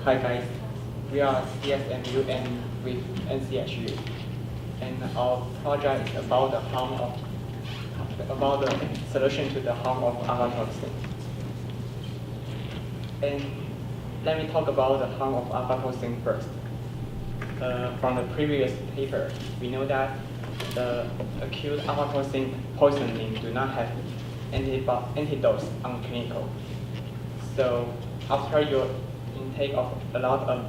Hi guys, we are CSMU and with NCHU, and our project is about the solution to the harm of aflatoxin. And let me talk about the harm of aflatoxin first. From the previous paper, we know that the acute aflatoxin poisoning do not have antidotes on clinical. So after your intake of a lot of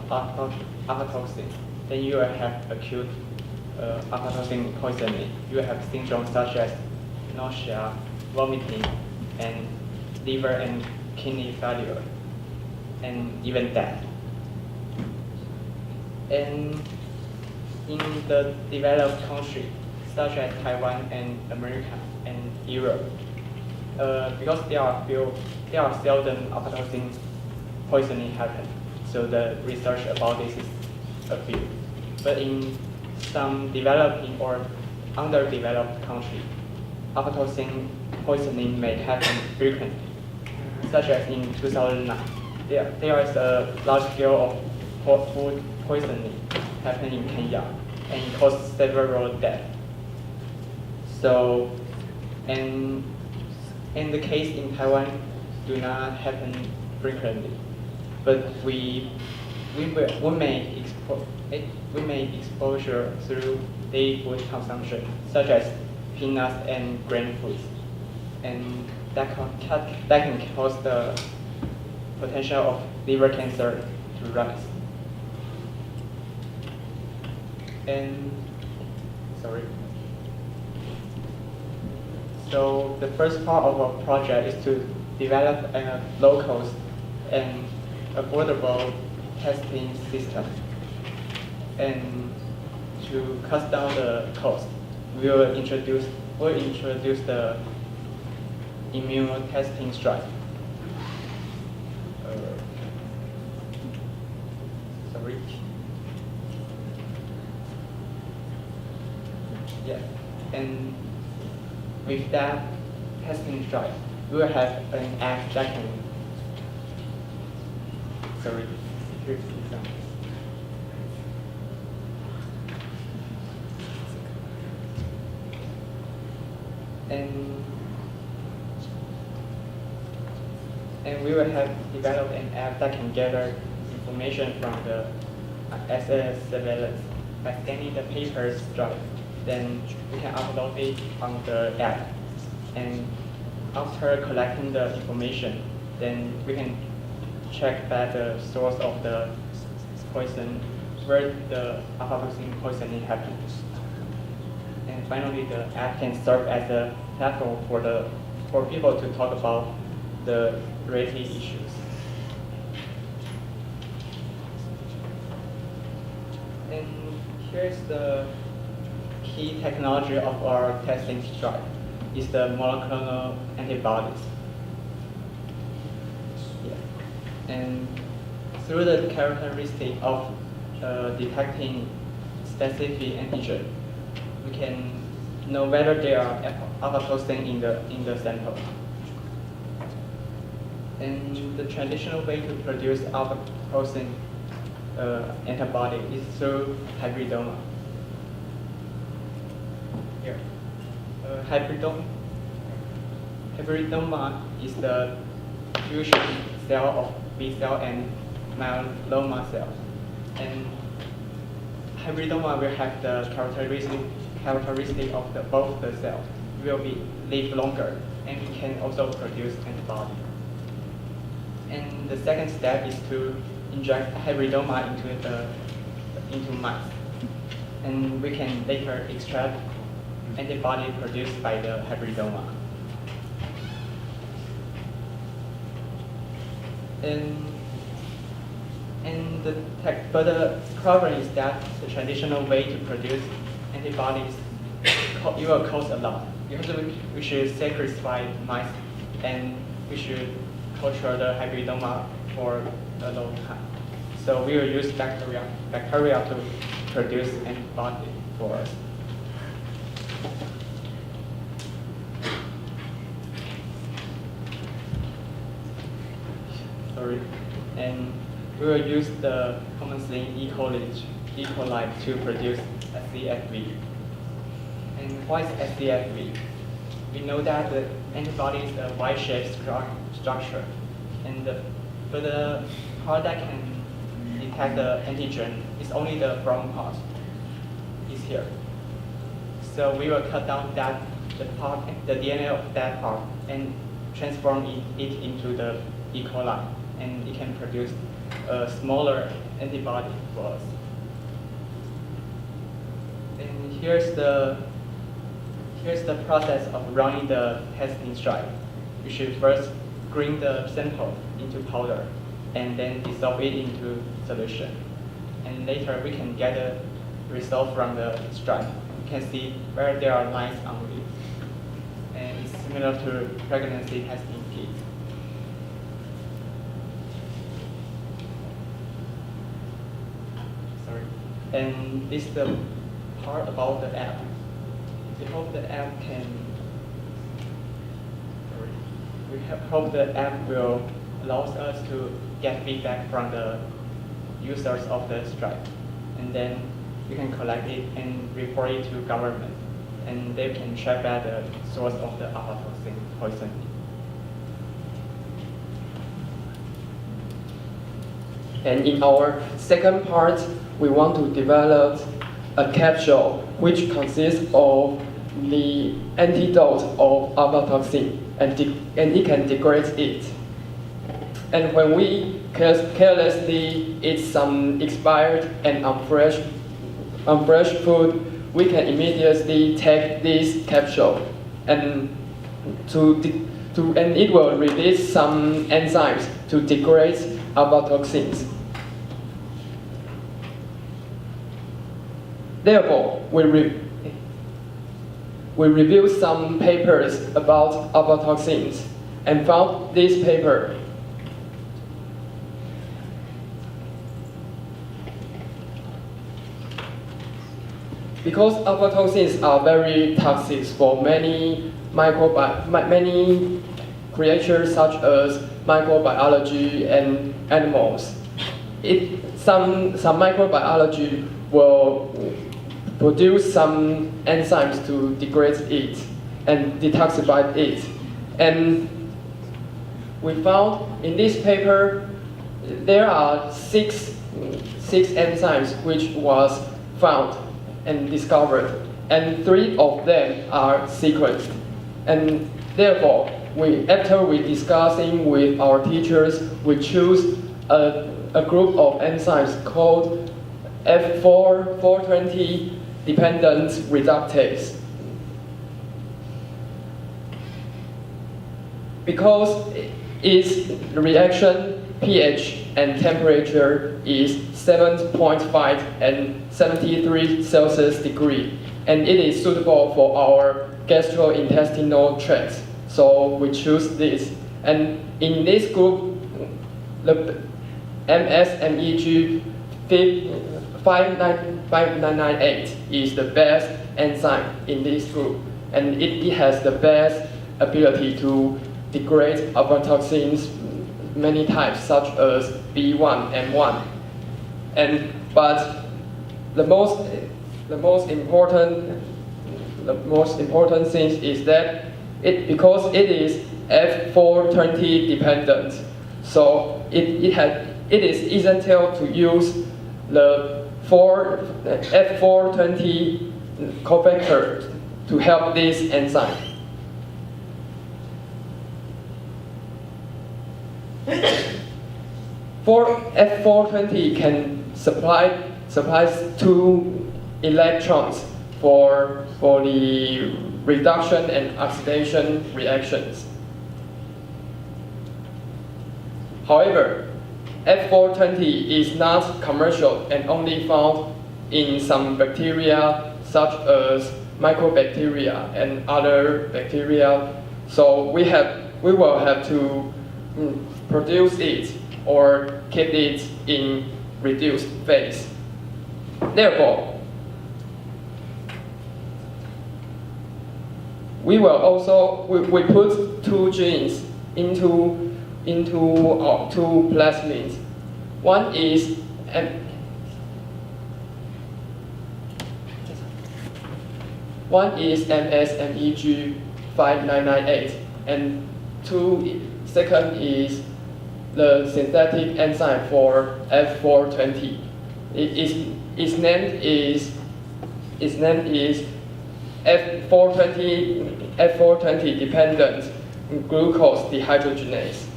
aflatoxin, then you will have acute aflatoxin poisoning. You will have syndromes such as nausea, vomiting, and liver and kidney failure, and even death. And in the developed countries, such as Taiwan and America and Europe, because there are seldom aflatoxin poisoning happen, so the research about this is a few. But in some developing or underdeveloped countries, aflatoxin poisoning may happen frequently, such as in 2009. There is a large scale of food poisoning happened in Kenya and it caused several deaths. So, and the case in Taiwan do not happen frequently, but we may exposure through daily food consumption, such as peanuts and grain foods, and that can cause the potential of liver cancer to rise. And so the first part of our project is to develop a low-cost and affordable testing system. And to cut down the cost, we'll introduce the immune testing strategy. Yeah, and with that testing strategy, we will have an app that can and we will have developed an app that can gather information from the SS surveillance by scanning the paper's drive. Then we can upload it on the app. And after collecting the information, then we can check back the source of the poison, where the aflatoxin poisoning happened. And finally, the app can serve as a platform for people to talk about the related issues. And here's the key technology of our testing strategy is the monoclonal antibodies. Yeah. And through the characteristic of detecting specific antigen, we can know whether there are aflatoxin in the sample. And the traditional way to produce aflatoxin antibody is through hybridoma. Here, hybridoma is the fusion cell of B cell and myeloma cells, and hybridoma will have the characteristic of both the cells will live longer, and it can also produce antibody. And the second step is to inject hybridoma into mice, and we can later extract antibody produced by the hybridoma. But the problem is that the traditional way to produce antibodies it will cost a lot, because we should sacrifice mice and we should culture the hybridoma for a long time. So we will use bacteria to produce antibody for us. laboratory, and we will use the common thing E. coli to produce SCFV. And what is SCFV? We know that the antibody is a Y-shaped structure, and for the part that can detect the antigen, it's only the brown part is here. So we will cut down the DNA of that part and transform it into the E. coli, and it can produce a smaller antibody for us. And here's the process of running the testing stripe. We should first grind the sample into powder and then dissolve it into solution. And later we can get a result from the stripe. You can see where there are lines on it. And it's similar to pregnancy testing kit. Sorry. And this is the part about the app. We hope the app hope the app will allow us to get feedback from the users of the Stripe, and then we can collect it and report it to government, and they can track back the source of the aflatoxin poison. And in our second part, we want to develop a capsule which consists of the antidote of aflatoxin, and it can degrade it. And when we carelessly eat some expired and unfresh food, we can immediately take this capsule, and it will release some enzymes to degrade aflatoxins. Therefore, we reviewed some papers about aflatoxins and found this paper. Because aflatoxins are very toxic for many creatures such as microbiology and animals, some microbiology will produce some enzymes to degrade it and detoxify it. And we found in this paper there are six enzymes which was found and discovered, and 3 of them are sequenced. And therefore, after we discussing with our teachers, we choose a group of enzymes called F420 dependent reductase. Because its reaction pH and temperature is 7.5 and 73 Celsius degree, and it is suitable for our gastrointestinal tract. So we choose this. And in this group, the MSMEG 5998 is the best enzyme in this group, and it has the best ability to degrade aflatoxins many types, such as B1 and 1. But the most important thing is that because it is F420 dependent, so it is essential to use the F420 cofactor to help this enzyme. F420 can supplies 2 electrons for the reduction and oxidation reactions. However, F420 is not commercial and only found in some bacteria such as mycobacteria and other bacteria. So we will have to produce it or keep it in reduced phase. Therefore, we put 2 genes into two plasmids. One is MSMEG 5998, and second is the synthetic enzyme for F420. Its name is F420 dependent glucose dehydrogenase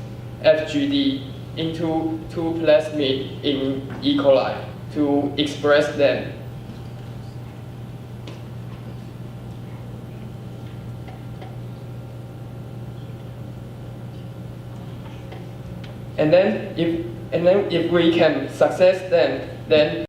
(FGD) into two plasmid in E. coli to express them. And then if we can success them, then